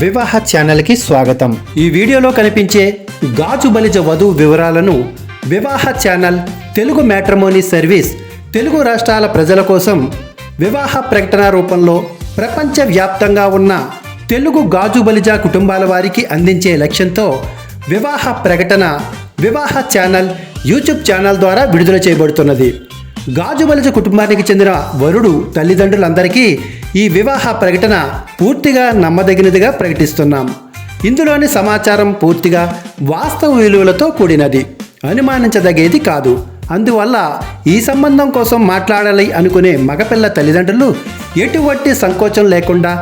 వివాహ ఛానల్కి స్వాగతం. ఈ వీడియోలో కనిపించే గాజు బలిజ వధువు వివరాలను వివాహ channel Telugu matrimony service Telugu రాష్ట్రాల ప్రజల కోసం వివాహ ప్రకటన రూపంలో ప్రపంచవ్యాప్తంగా ఉన్న తెలుగు గాజు బలిజ కుటుంబాల వారికి అందించే లక్ష్యంతో వివాహ ప్రకటన వివాహ ఛానల్ యూట్యూబ్ ఛానల్ ద్వారా విడుదల చేయబడుతున్నది. గాజు బలిజ కుటుంబానికి చెందిన వరుడు తల్లిదండ్రులందరికీ ఈ వివాహ ప్రకటన పూర్తిగా నమ్మదగినదిగా ప్రకటిస్తున్నాం. ఇందులోని సమాచారం పూర్తిగా వాస్తవ విలువలతో కూడినది, అనుమానించదగేది కాదు. అందువల్ల ఈ సంబంధం కోసం మాట్లాడాలి అనుకునే మగపిల్ల తల్లిదండ్రులు ఎటువంటి సంకోచం లేకుండా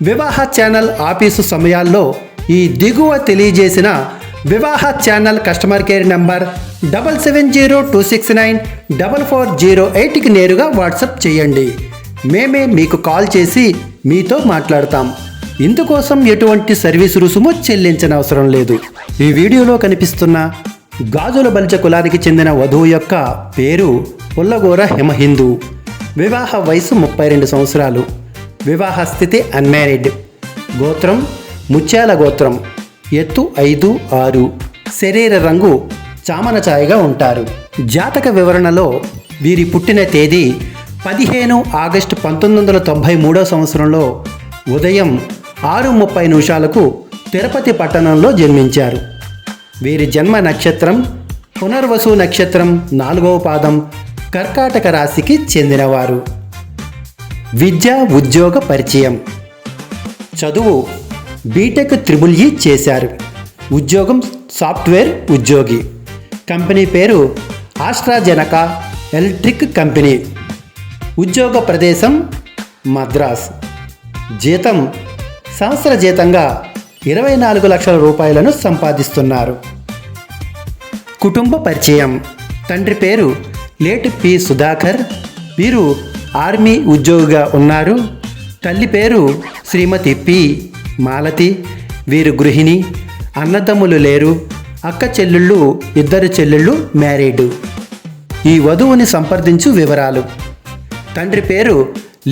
వివాహ ఛానల్ ఆఫీసు సమయాల్లో ఈ దిగువ తెలియజేసిన వివాహ ఛానల్ కస్టమర్ కేర్ నంబర్ 7702694408కి నేరుగా వాట్సాప్ చేయండి. మేమే మీకు కాల్ చేసి మీతో మాట్లాడతాం. ఇందుకోసం ఎటువంటి సర్వీసు రుసుము చెల్లించనవసరం లేదు. ఈ వీడియోలో కనిపిస్తున్న గాజుల బలిజ కులానికి చెందిన వధువు యొక్క పేరు పుల్లగోర హిమహిందూ. వివాహ వయసు 32 సంవత్సరాలు. వివాహ స్థితి అన్మ్యారీడ్. గోత్రం ముత్యాల గోత్రం. ఎత్తు 5'6". శరీర రంగు చామన ఛాయగా ఉంటారు. జాతక వివరణలో వీరి పుట్టిన తేదీ 15 ఆగస్టు 1993 సంవత్సరంలో ఉదయం 6:30 తిరుపతి పట్టణంలో జన్మించారు. వీరి జన్మ నక్షత్రం పునర్వసు నక్షత్రం 4వ పాదం, కర్కాటక రాశికి చెందినవారు. విద్య ఉద్యోగ పరిచయం. చదువు బీటెక్ త్రిబుల్-ఈ చేశారు. ఉద్యోగం సాఫ్ట్వేర్ ఉద్యోగి. కంపెనీ పేరు ఆస్ట్రాజెనకా ఎలక్ట్రిక్ కంపెనీ. ఉద్యోగ ప్రదేశం మద్రాస్. జీతం సంవత్సర జీతంగా 24 లక్షల రూపాయలను సంపాదిస్తున్నారు. కుటుంబ పరిచయం. తండ్రి పేరు లేట్ పి సుధాకర్. వీరు ఆర్మీ ఉద్యోగిగా ఉన్నారు. తల్లి పేరు శ్రీమతి పి మాలతి. వీరు గృహిణి. అన్నదమ్ములు లేరు. అక్క చెల్లెళ్ళు 2 చెల్లెళ్ళు మ్యారీడ్. ఈ వధువుని సంప్రదించు వివరాలు. తండ్రి పేరు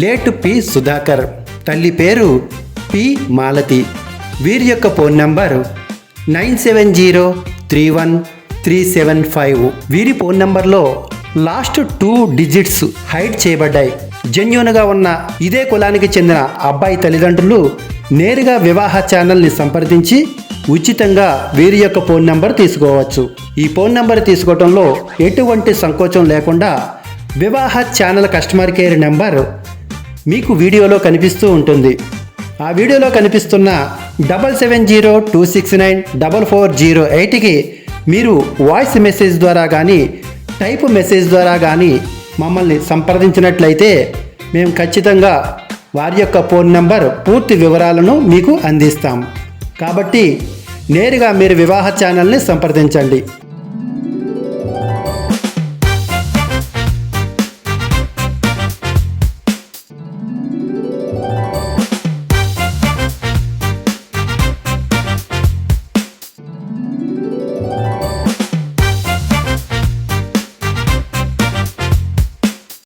లేట్ పి సుధాకర్. తల్లి పేరు పి మాలతి. వీరి యొక్క ఫోన్ నంబర్ 97031375. వీరి ఫోన్ నంబర్లో లాస్ట్ 2 డిజిట్స్ హైడ్ చేయబడ్డాయి. జెన్యూన్గా ఉన్న ఇదే కులానికి చెందిన అబ్బాయి తల్లిదండ్రులు నేరుగా వివాహ ఛానల్ని సంప్రదించి ఉచితంగా వీరి యొక్క ఫోన్ నంబర్ తీసుకోవచ్చు. ఈ ఫోన్ నంబర్ తీసుకోవడంలో ఎటువంటి సంకోచం లేకుండా వివాహ ఛానల్ కస్టమర్ కేర్ నెంబర్ మీకు వీడియోలో కనిపిస్తూ ఉంటుంది. ఆ వీడియోలో కనిపిస్తున్న 7702694408కి మీరు వాయిస్ మెసేజ్ ద్వారా కానీ టైప్ మెసేజ్ ద్వారా కానీ మమ్మల్ని సంప్రదించినట్లయితే మేము ఖచ్చితంగా వారి యొక్క ఫోన్ నంబర్ పూర్తి వివరాలను మీకు అందిస్తాం. కాబట్టి నేరుగా మీరు వివాహ ఛానల్ని సంప్రదించండి.